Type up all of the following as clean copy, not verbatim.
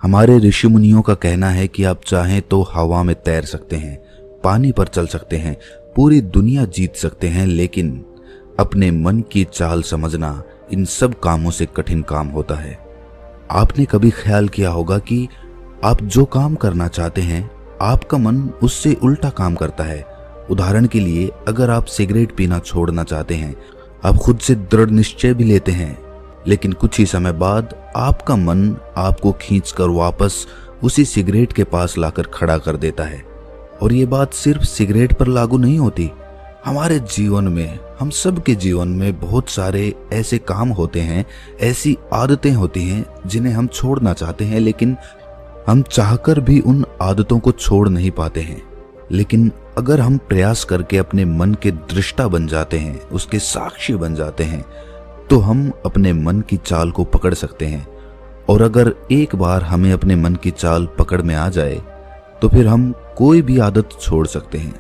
हमारे ऋषि मुनियों का कहना है कि आप चाहें तो हवा में तैर सकते हैं, पानी पर चल सकते हैं, पूरी दुनिया जीत सकते हैं, लेकिन अपने मन की चाल समझना इन सब कामों से कठिन काम होता है। आपने कभी ख्याल किया होगा कि आप जो काम करना चाहते हैं आपका मन उससे उल्टा काम करता है। उदाहरण के लिए, अगर आप सिगरेट पीना छोड़ना चाहते हैं, आप खुद से दृढ़ निश्चय भी लेते हैं, लेकिन कुछ ही समय बाद आपका मन आपको खींचकर वापस उसी सिगरेट के पास लाकर खड़ा कर देता है। और ये बात सिर्फ सिगरेट पर लागू नहीं होती। हमारे जीवन में, हम सब के जीवन में बहुत सारे ऐसे काम होते हैं, ऐसी आदतें होती हैं जिन्हें हम छोड़ना चाहते हैं, लेकिन हम चाहकर भी उन आदतों को छोड़ नहीं पाते हैं। लेकिन अगर हम प्रयास करके अपने मन के दृष्टा बन जाते हैं, उसके साक्षी बन जाते हैं, तो हम अपने मन की चाल को पकड़ सकते हैं। और अगर एक बार हमें अपने मन की चाल पकड़ में आ जाए तो फिर हम कोई भी आदत छोड़ सकते हैं,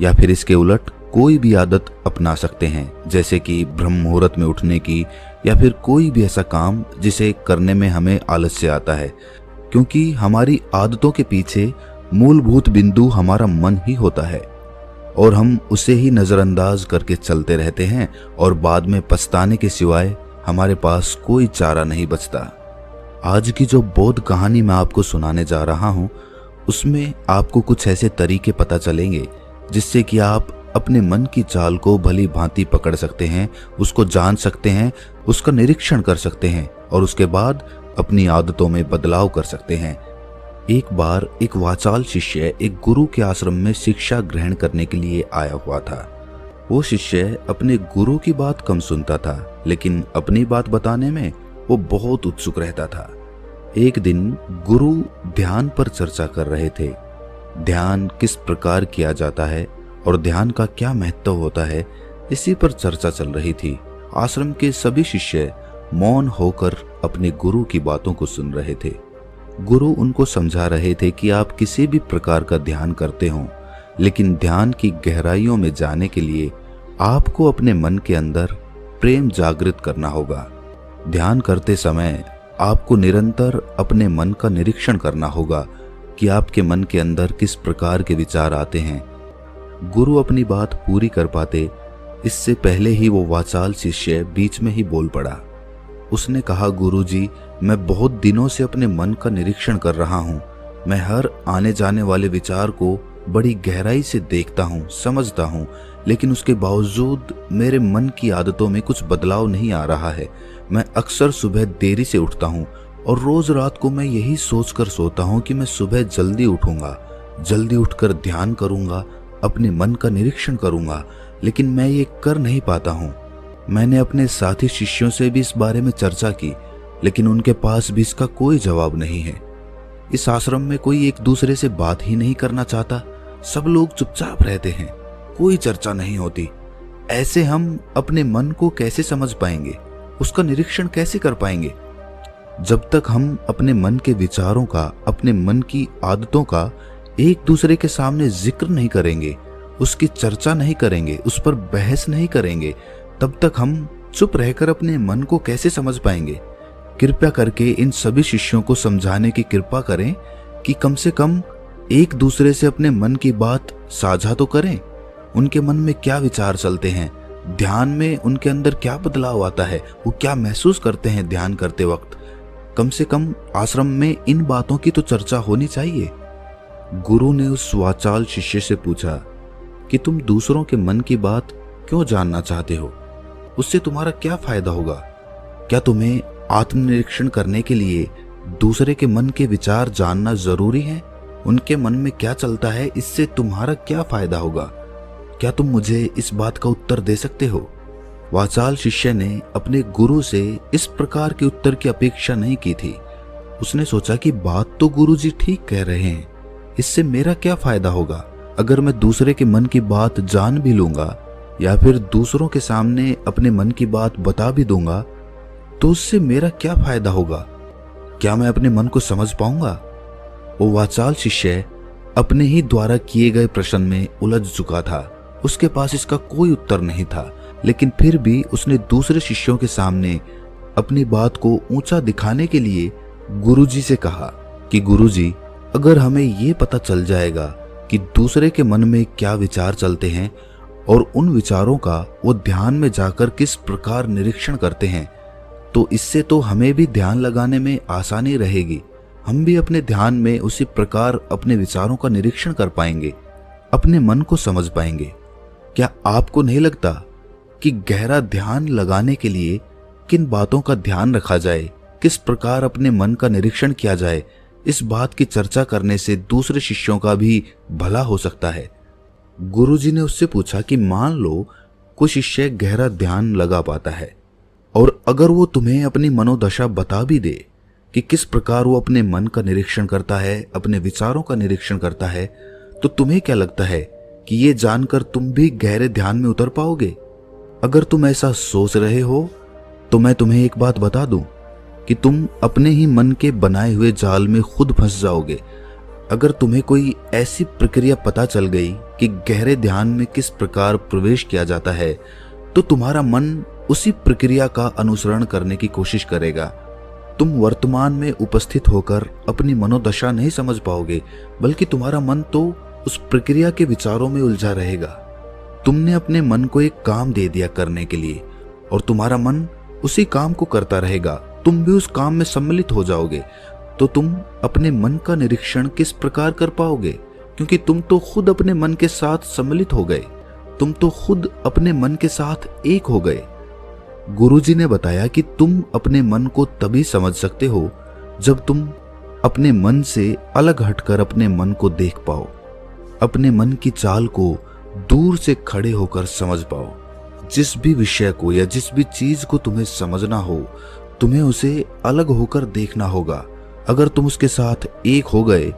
या फिर इसके उलट कोई भी आदत अपना सकते हैं, जैसे कि ब्रह्म मुहूर्त में उठने की, या फिर कोई भी ऐसा काम जिसे करने में हमें आलस्य आता है, क्योंकि हमारी आदतों के पीछे मूलभूत बिंदु हमारा मन ही होता है और हम उसे ही नजरअंदाज करके चलते रहते हैं और बाद में पछताने के सिवाय हमारे पास कोई चारा नहीं बचता। आज की जो बोध कहानी मैं आपको सुनाने जा रहा हूं, उसमें आपको कुछ ऐसे तरीके पता चलेंगे जिससे कि आप अपने मन की चाल को भली भांति पकड़ सकते हैं, उसको जान सकते हैं, उसका निरीक्षण कर सकते हैं और उसके बाद अपनी आदतों में बदलाव कर सकते हैं। एक बार एक वाचाल शिष्य एक गुरु के आश्रम में शिक्षा ग्रहण करने के लिए आया हुआ था। वो शिष्य अपने गुरु की बात कम सुनता था, लेकिन अपनी बात बताने में वो बहुत उत्सुक रहता था। एक दिन गुरु ध्यान पर चर्चा कर रहे थे। ध्यान किस प्रकार किया जाता है और ध्यान का क्या महत्व होता है, इसी पर चर्चा चल रही थी। आश्रम के सभी शिष्य मौन होकर अपने गुरु की बातों को सुन रहे थे। गुरु उनको समझा रहे थे कि आप किसी भी प्रकार का ध्यान करते हो, लेकिन ध्यान की गहराइयों में जाने के लिए आपको अपने मन के अंदर प्रेम जागृत करना होगा। ध्यान करते समय आपको निरंतर अपने मन का निरीक्षण करना होगा कि आपके मन के अंदर किस प्रकार के विचार आते हैं। गुरु अपनी बात पूरी कर पाते इससे पहले ही वो वाचाल शिष्य बीच में ही बोल पड़ा। उसने कहा, गुरुजी, मैं बहुत दिनों से अपने मन का निरीक्षण कर रहा हूँ। मैं हर आने जाने वाले विचार को बड़ी गहराई से देखता हूँ, समझता हूँ, लेकिन उसके बावजूद मेरे मन की आदतों में कुछ बदलाव नहीं आ रहा है। मैं अक्सर सुबह देरी से उठता हूँ और रोज रात को मैं यही सोचकर सोता हूँ कि मैं सुबह जल्दी उठूंगा, जल्दी उठकर ध्यान करूंगा, अपने मन का निरीक्षण करूंगा, लेकिन मैं ये कर नहीं पाता हूँ। मैंने अपने साथी शिष्यों से भी इस बारे में चर्चा की, लेकिन उनके पास भी इसका कोई जवाब नहीं है। इस आश्रम में कोई एक दूसरे से बात ही नहीं करना चाहता। सब लोग चुपचाप रहते हैं, कोई चर्चा नहीं होती। ऐसे हम अपने मन को कैसे समझ पाएंगे, उसका निरीक्षण कैसे कर पाएंगे? जब तक हम अपने मन के विचारों का, अपने मन की आदतों का एक दूसरे के सामने जिक्र नहीं करेंगे, उसकी चर्चा नहीं करेंगे, उस पर बहस नहीं करेंगे, तब तक हम चुप रहकर अपने मन को कैसे समझ पाएंगे? कृपया करके इन सभी शिष्यों को समझाने की कृपा करें कि कम से कम एक दूसरे से अपने मन की बात साझा तो करें। उनके मन में क्या विचार चलते हैं, ध्यान में उनके अंदर क्या बदलाव आता है, वो क्या महसूस करते हैं ध्यान करते वक्त। कम से कम आश्रम में इन बातों की तो चर्चा होनी चाहिए। गुरु ने उस वाचाल शिष्य से पूछा कि तुम दूसरों के मन की बात क्यों जानना चाहते हो? उससे तुम्हारा क्या फायदा होगा? क्या तुम्हें आत्मनिरीक्षण करने के लिए दूसरे के मन के विचार जानना जरूरी है? उनके मन में क्या चलता है, इससे तुम्हारा क्या फायदा होगा? क्या तुम मुझे इस बात का उत्तर दे सकते हो? वाचाल शिष्य ने अपने गुरु से इस प्रकार के उत्तर की अपेक्षा नहीं की थी। उसने सोचा कि बात तो गुरुजी ठीक कह रहे हैं, इससे मेरा क्या फायदा होगा? अगर मैं दूसरे के मन की बात जान भी लूंगा या फिर दूसरों के सामने अपने मन की बात बता भी दूंगा, तो उससे मेरा क्या फायदा होगा? क्या मैं अपने मन को समझ पाऊंगा? वो वाचाल शिष्य अपने ही द्वारा किए गए प्रश्न में उलझ चुका था। उसके पास इसका कोई उत्तर नहीं था, लेकिन फिर भी उसने दूसरे शिष्यों के सामने अपनी बात को ऊंचा दिखाने के लिए गुरुजी से कहा कि गुरुजी, अगर हमें ये पता चल जाएगा कि दूसरे के मन में क्या विचार चलते हैं और उन विचारों का वो ध्यान में जाकर किस प्रकार निरीक्षण करते हैं, तो इससे तो हमें भी ध्यान लगाने में आसानी रहेगी। हम भी अपने ध्यान में उसी प्रकार अपने विचारों का निरीक्षण कर पाएंगे, अपने मन को समझ पाएंगे। क्या आपको नहीं लगता कि गहरा ध्यान लगाने के लिए किन बातों का ध्यान रखा जाए, किस प्रकार अपने मन का निरीक्षण किया जाए, इस बात की चर्चा करने से दूसरे शिष्यों का भी भला हो सकता है। गुरुजी ने उससे पूछा कि मान लो कोई शिष्य गहरा ध्यान लगा पाता है और अगर वो तुम्हें अपनी मनोदशा बता भी दे कि किस प्रकार वो अपने मन का निरीक्षण करता है, अपने विचारों का निरीक्षण करता है, तो तुम्हें क्या लगता है कि ये जानकर तुम भी गहरे ध्यान में उतर पाओगे? अगर तुम ऐसा सोच रहे हो तो मैं तुम्हें एक बात बता दूं कि तुम अपने ही मन के बनाए हुए जाल में खुद फंस जाओगे। अगर तुम्हें कोई ऐसी प्रक्रिया पता चल गई कि गहरे ध्यान में किस प्रकार प्रवेश किया जाता है, तो तुम्हारा मन उसी प्रक्रिया का अनुसरण करने की कोशिश करेगा। तुम वर्तमान में उपस्थित होकर अपनी मनोदशा नहीं समझ पाओगे, बल्कि तुम्हारा मन तो उस प्रक्रिया के विचारों में उलझा रहेगा। तुमने अपने मन को एक काम दे दिया करने के लिए और तुम्हारा मन उसी काम को करता रहेगा। तुम भी उस काम में सम्मिलित हो जाओगे, तो तुम अपने मन का निरीक्षण किस प्रकार कर पाओगे? क्योंकि तुम तो खुद अपने मन के साथ सम्मिलित हो गए, तुम तो खुद अपने मन के साथ एक हो गए। गुरुजी ने बताया कि तुम अपने मन को तभी समझ सकते हो जब तुम अपने मन से अलग हटकर अपने मन को देख पाओ, अपने मन की चाल को दूर से खड़े होकर समझ पाओ। जिस भी विषय को या जिस भी चीज को तुम्हें समझना हो, तुम्हें उसे अलग होकर देखना होगा। अगर तुम उसके साथ एक हो गए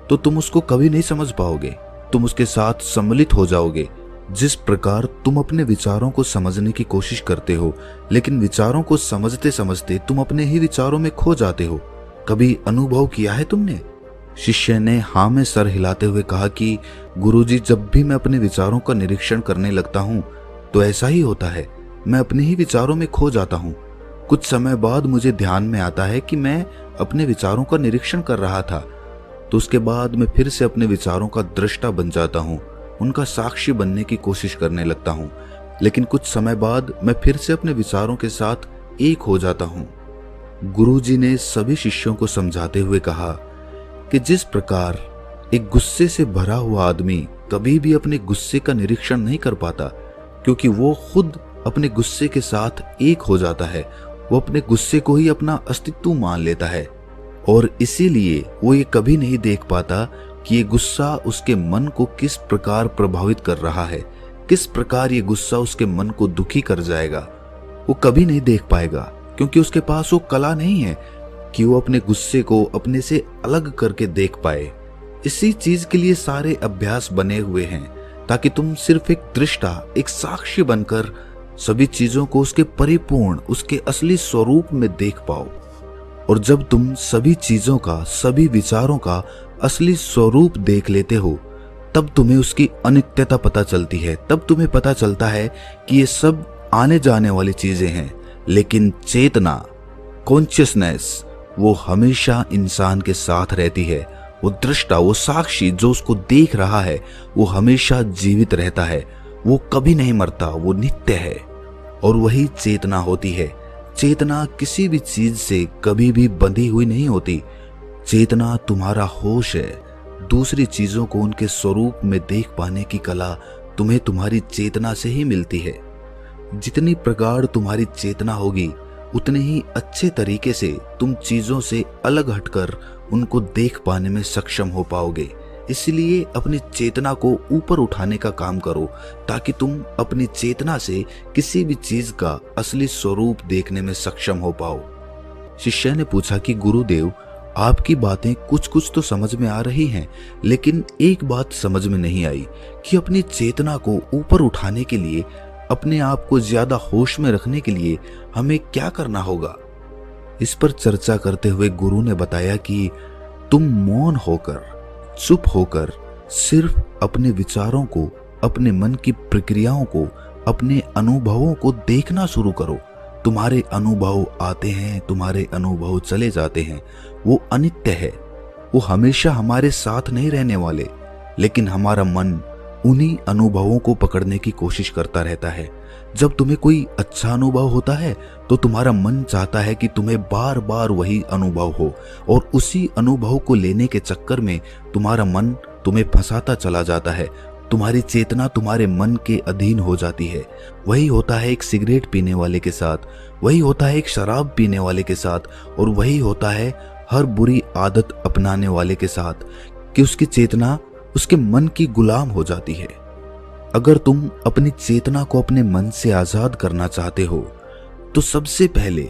तो तुम उसको कभी नहीं समझ पाओगे, तुम उसके साथ सम्मिलित हो जाओगे। जिस प्रकार तुम अपने विचारों को समझने की कोशिश करते हो, लेकिन विचारों को समझते समझते तुम अपने ही विचारों में खो जाते हो, कभी अनुभव किया है तुमने? शिष्य ने हाँ में सर हिलाते हुए कहा कि गुरुजी, जब भी मैं अपने विचारों का निरीक्षण करने लगता हूँ तो ऐसा ही होता है, मैं अपने ही विचारों में खो जाता हूँ। कुछ समय बाद मुझे ध्यान में आता है कि मैं अपने विचारों का निरीक्षण कर रहा था, तो उसके बाद मैं फिर से अपने विचारों का दृष्टा बन जाता हूँ, उनका साक्षी बनने की कोशिश करने लगता हूँ। लेकिन कुछ समय बाद मैं फिर से अपने विचारों के साथ एक हो जाता हूँ। गुरुजी ने सभी शिष्यों को समझाते हुए कहा कि जिस प्रकार एक गुस्से से भरा हुआ आदमी कभी भी अपने गुस्से का निरीक्षण नहीं कर पाता, क्योंकि वो खुद अपने गुस्से के साथ एक हो जाता है, वो अपने गुस्से को ही अपना अस्तित्व मान लेता है और इसीलिए वो ये कभी नहीं देख पाता कि ये गुस्सा उसके मन को किस प्रकार प्रभावित कर रहा है, किस प्रकार ये गुस्सा उसके मन को दुखी कर जाएगा। वो कभी नहीं देख पाएगा, क्योंकि उसके पास वो कला नहीं है कि वो अपने गुस्से को अपने से अलग करके देख पाए। इसी चीज के लिए सारे अभ्यास बने हुए हैं, ताकि तुम सिर्फ एक दृष्टा, एक साक्षी बनकर सभी चीजों को उसके परिपूर्ण, उसके असली स्वरूप में देख पाओ। और जब तुम सभी चीजों का, सभी विचारों का असली स्वरूप देख लेते हो, तब तुम्हें उसकी अनित्यता पता चलती है। तब तुम्हें पता चलता है कि ये सब आने जाने वाली चीजें हैं, लेकिन चेतना, कॉन्शियसनेस, वो हमेशा इंसान के साथ रहती है। वो दृष्टा, वो साक्षी जो उसको देख रहा है, वो हमेशा जीवित रहता है, वो कभी नहीं मरता, वो नित्य है। और वही चेतना होती है। चेतना किसी भी चीज से कभी भी बंधी हुई नहीं होती। चेतना तुम्हारा होश है। दूसरी चीजों को उनके स्वरूप में देख पाने की कला तुम्हें तुम्हारी चेतना से ही मिलती है। जितनी प्रगाढ़ तुम्हारी चेतना होगी, उतने ही अच्छे तरीके से तुम चीजों से अलग हटकर उनको देख पाने में सक्षम हो पाओगे। इसलिए अपनी चेतना को ऊपर उठाने का काम करो, ताकि तुम अपनी चेतना से किसी भी चीज का असली स्वरूप देखने में सक्षम हो पाओ। शिष्य ने पूछा कि गुरुदेव, आपकी बातें कुछ कुछ तो समझ में आ रही हैं, लेकिन एक बात समझ में नहीं आई कि अपनी चेतना को ऊपर उठाने के लिए, अपने आप को ज्यादा होश में रखने के लिए हमें क्या करना होगा। इस पर चर्चा करते हुए गुरु ने बताया कि तुम मौन होकर, चुप होकर सिर्फ अपने विचारों को, अपने मन की प्रक्रियाओं को, अपने अनुभवों को देखना शुरू करो। तुम्हारे अनुभव आते हैं, तुम्हारे अनुभव चले जाते हैं, वो अनित्य है। वो हमेशा हमारे साथ नहीं रहने वाले, लेकिन हमारा मन उन्हीं अनुभवों को पकड़ने की कोशिश करता रहता है। जब तुम्हें कोई अच्छा अनुभव होता है तो तुम्हारा मन चाहता है कि तुम्हें बार बार वही अनुभव हो, और उसी अनुभव को लेने के चक्कर में तुम्हारा मन तुम्हें फंसाता चला जाता है। तुम्हारी चेतना तुम्हारे मन के अधीन हो जाती है। वही होता है एक सिगरेट पीने वाले के साथ, वही होता है एक शराब पीने वाले के साथ, और वही होता है हर बुरी आदत अपनाने वाले के साथ, कि उसकी चेतना उसके मन की गुलाम हो जाती है। अगर तुम अपनी चेतना को अपने मन से आजाद करना चाहते हो तो सबसे पहले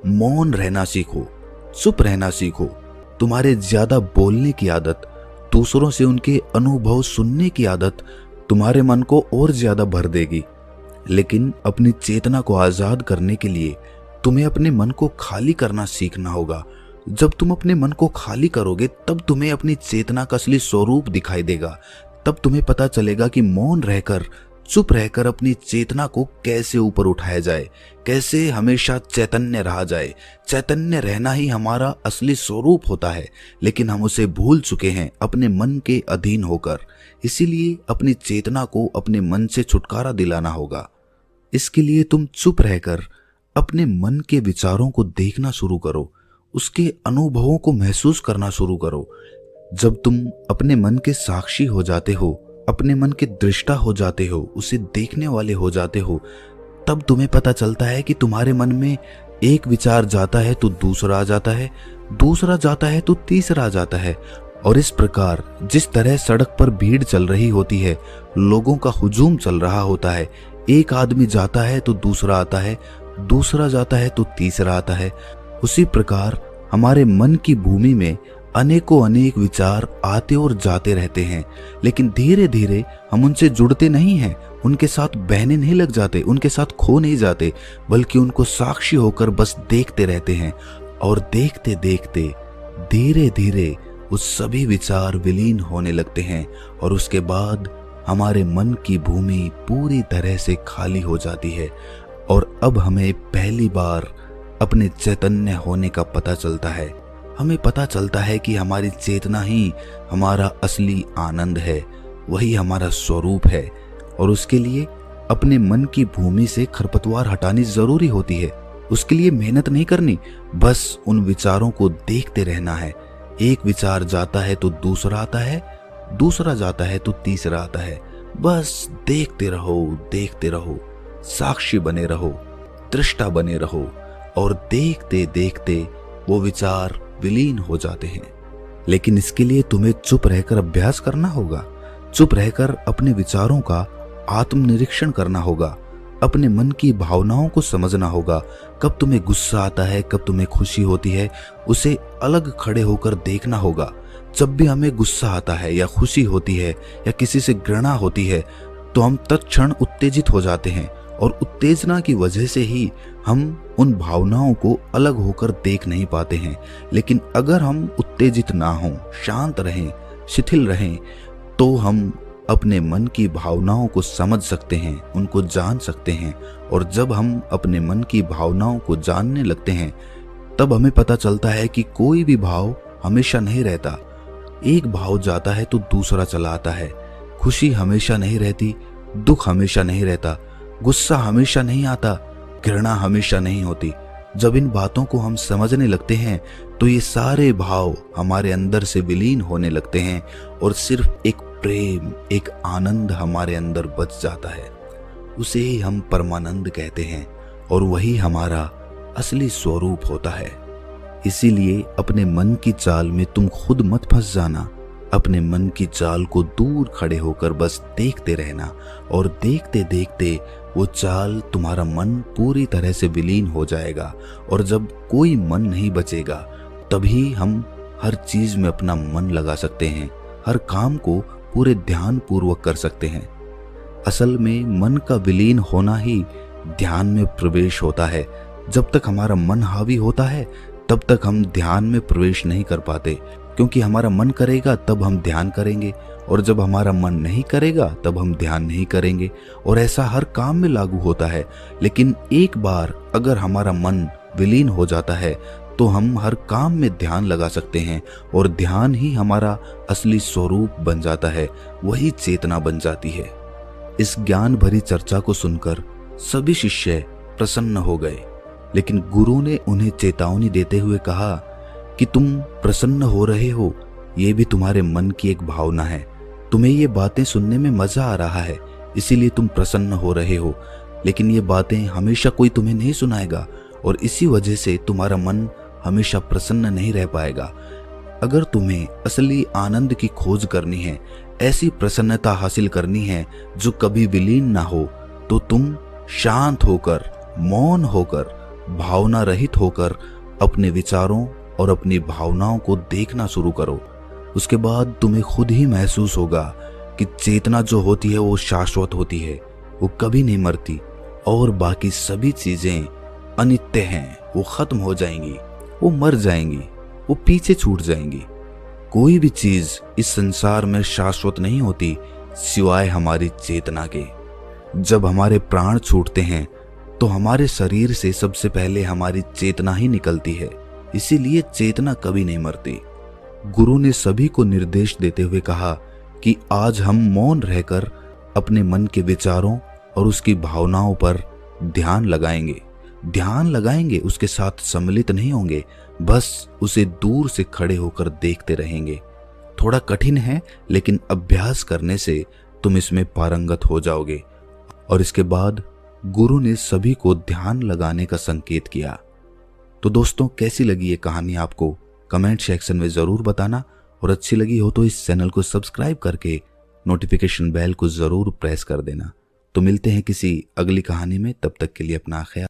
मौन रहना सीखो, चुप रहना सीखो। तुम्हारे ज्यादा बोलने की आदत, दूसरों से उनके अनुभव सुनने की आदत तुम्हारे मन को और ज्यादा भर देगी। लेकिन अपनी चेतना को आजाद करने के लिए तुम्हें अपने मन को खाली करना सीखना होगा। जब तुम अपने मन को खाली करोगे तब तुम्हें अपनी चेतना का असली स्वरूप दिखाई देगा। तब तुम्हें पता चलेगा कि मौन रहकर, चुप रहकर अपनी चेतना को कैसे ऊपर उठाया जाए, कैसे हमेशा चैतन्य रहा जाए। चैतन्य रहना ही हमारा असली स्वरूप होता है, लेकिन हम उसे भूल चुके हैं अपने मन के अधीन होकर। इसीलिए अपनी चेतना को अपने मन से छुटकारा दिलाना होगा। इसके लिए तुम चुप रहकर अपने मन के विचारों को देखना शुरू करो, उसके अनुभवों को महसूस करना शुरू करो। जब तुम अपने मन के साक्षी हो जाते हो, अपने मन के दृष्टा हो जाते हो, उसे देखने वाले हो जाते हो, तब तुम्हें पता चलता है कि तुम्हारे मन में एक विचार जाता है तो दूसरा आ जाता है, दूसरा जाता है तो तीसरा आ जाता है। और इस प्रकार जिस तरह सड़क पर भीड़ चल रही होती है, लोगों का हुजूम चल रहा होता है, एक आदमी जाता है तो दूसरा आता है, दूसरा जाता है तो तीसरा आता है, उसी प्रकार हमारे मन की भूमि में अनेकों अनेक विचार आते और जाते रहते हैं। लेकिन धीरे धीरे हम उनसे जुड़ते नहीं हैं, उनके साथ बहने नहीं लग जाते, उनके साथ खो नहीं जाते, बल्कि उनको साक्षी होकर बस देखते रहते हैं। और देखते देखते धीरे धीरे वो सभी विचार विलीन होने लगते हैं, और उसके बाद हमारे मन की भूमि पूरी तरह से खाली हो जाती है। और अब हमें पहली बार अपने चैतन्य होने का पता चलता है। हमें पता चलता है कि हमारी चेतना ही हमारा असली आनंद है, वही हमारा स्वरूप है। और उसके लिए अपने मन की भूमि से खरपतवार हटानी जरूरी होती है। उसके लिए मेहनत नहीं करनी, बस उन विचारों को देखते रहना है। एक विचार जाता है तो दूसरा आता है, दूसरा जाता है तो तीसरा आता है। बस देखते रहो, देखते रहो, साक्षी बने रहो, दृष्टा बने रहो, और देखते देखते वो विचार विलीन हो जाते हैं। लेकिन इसके लिए तुम्हें चुप रहकर अभ्यास करना होगा। चुप रहकर अपने विचारों का आत्मनिरीक्षण करना होगा, अपने मन की भावनाओं को समझना होगा। कब तुम्हें गुस्सा आता है, कब तुम्हें खुशी होती है, उसे अलग खड़े होकर देखना होगा। जब भी हमें गुस्सा आता है या खुशी होती है या किसी से घृणा होती है तो हम तत्क्षण उत्तेजित हो जाते हैं, और उत्तेजना की वजह से ही हम उन भावनाओं को अलग होकर देख नहीं पाते हैं। लेकिन अगर हम उत्तेजित ना हों, शांत रहें, शिथिल रहें, तो हम अपने मन की भावनाओं को समझ सकते हैं, उनको जान सकते हैं। और जब हम अपने मन की भावनाओं को जानने लगते हैं तब हमें पता चलता है कि कोई भी भाव हमेशा नहीं रहता। एक भाव जाता है तो दूसरा चला आता है। खुशी हमेशा नहीं रहती, दुख हमेशा नहीं रहता, गुस्सा हमेशा नहीं आता, घृणा हमेशा नहीं होती। जब इन बातों को हम समझने लगते हैं तो ये सारे भाव हमारे अंदर से विलीन होने लगते हैं, और सिर्फ एक प्रेम, एक आनंद हमारे अंदर बच जाता है। उसे ही हम परमानंद कहते हैं, और वही हमारा असली स्वरूप होता है। इसीलिए अपने मन की चाल में तुम खुद मत फंस जाना। अपने मन की चाल को दूर खड़े होकर बस देखते रहना, और देखते देखते वो चाल, तुम्हारा मन पूरी तरह से विलीन हो जाएगा। और जब कोई मन नहीं बचेगा तभी हम हर चीज में अपना मन लगा सकते हैं, हर काम को पूरे ध्यान पूर्वक कर सकते हैं। असल में मन का विलीन होना ही ध्यान में प्रवेश होता है। जब तक हमारा मन हावी होता है तब तक हम ध्यान में प्रवेश नहीं कर पाते, क्योंकि हमारा मन करेगा तब हम ध्यान करेंगे, और जब हमारा मन नहीं करेगा तब हम ध्यान नहीं करेंगे। और ऐसा हर काम में लागू होता है। लेकिन एक बार अगर हमारा मन विलीन हो जाता है तो हम हर काम में ध्यान लगा सकते हैं और ध्यान ही हमारा असली स्वरूप बन जाता है, वही चेतना बन जाती है। इस ज्ञान भरी चर्चा को सुनकर सभी शिष्य प्रसन्न हो गए, लेकिन गुरु ने उन्हें चेतावनी देते हुए कहा कि तुम प्रसन्न हो रहे हो, ये भी तुम्हारे मन की एक भावना है। तुम्हें ये बातें सुनने में मजा आ रहा है, इसीलिए तुम प्रसन्न हो रहे हो, लेकिन ये बातें हमेशा कोई तुम्हें नहीं सुनाएगा और इसी वजह से तुम्हारा मन हमेशा प्रसन्न नहीं रह पाएगा। अगर तुम्हें असली आनंद की खोज करनी है, ऐसी प्रसन्नता हासिल करनी है जो कभी विलीन ना हो, तो तुम शांत होकर, मौन होकर, भावना रहित होकर अपने विचारों और अपनी भावनाओं को देखना शुरू करो। उसके बाद तुम्हें खुद ही महसूस होगा कि चेतना जो होती है वो शाश्वत होती है, वो कभी नहीं मरती और बाकी सभी चीजें अनित्य हैं, वो खत्म हो जाएंगी, वो मर जाएंगी, वो पीछे छूट जाएंगी। कोई भी चीज इस संसार में शाश्वत नहीं होती सिवाय हमारी चेतना के। जब हमारे प्राण छूटते हैं तो हमारे शरीर से सबसे पहले हमारी चेतना ही निकलती है, इसीलिए चेतना कभी नहीं मरती। गुरु ने सभी को निर्देश देते हुए कहा कि आज हम मौन रहकर अपने मन के विचारों और उसकी भावनाओं पर ध्यान लगाएंगे, उसके साथ सम्मिलित नहीं होंगे, बस उसे दूर से खड़े होकर देखते रहेंगे। थोड़ा कठिन है, लेकिन अभ्यास करने से तुम इसमें पारंगत हो जाओगे। और इसके बाद गुरु ने सभी को ध्यान लगाने का संकेत किया। तो दोस्तों, कैसी लगी ये कहानी आपको कमेंट सेक्शन में जरूर बताना, और अच्छी लगी हो तो इस चैनल को सब्सक्राइब करके नोटिफिकेशन बेल को जरूर प्रेस कर देना। तो मिलते हैं किसी अगली कहानी में, तब तक के लिए अपना ख्याल